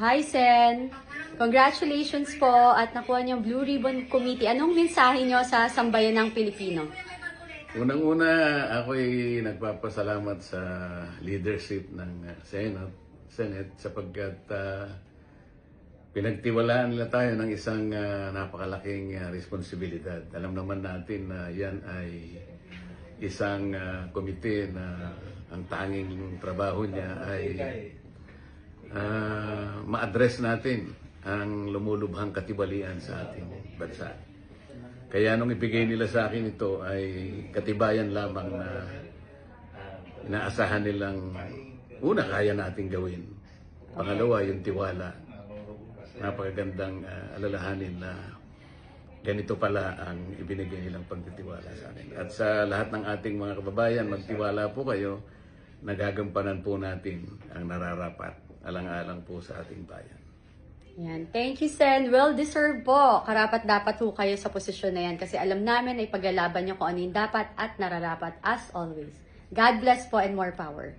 Hi, Sen. Congratulations po at nakuha niyong Blue Ribbon Committee. Anong mensahe niyo sa sambayanang Pilipino? Unang-una, ako'y nagpapasalamat sa leadership ng Senate sapagkat pinagtiwalaan nila tayo ng isang napakalaking responsibilidad. Alam naman natin na yan ay isang komite na ang tanging trabaho niya ay ma-address natin ang lumulubhang katibalian sa ating bansa. Kaya nung ibigay nila sa akin ito ay katibayan lamang na inaasahan nilang una, kaya natin gawin. Pangalawa, yung tiwala. Napakagandang alalahanin na ganito pala ang ibinigay nilang pagtitiwala sa akin. At sa lahat ng ating mga kababayan, magtiwala po kayo, nagagampanan po natin ang nararapat, alang-alang po sa ating bayan. Yan. Thank you, Sen. Well-deserved po. Karapat-dapat po kayo sa posisyon na yan kasi alam namin ay paglalaban niyo kung ano yung dapat at nararapat as always. God bless po and more power.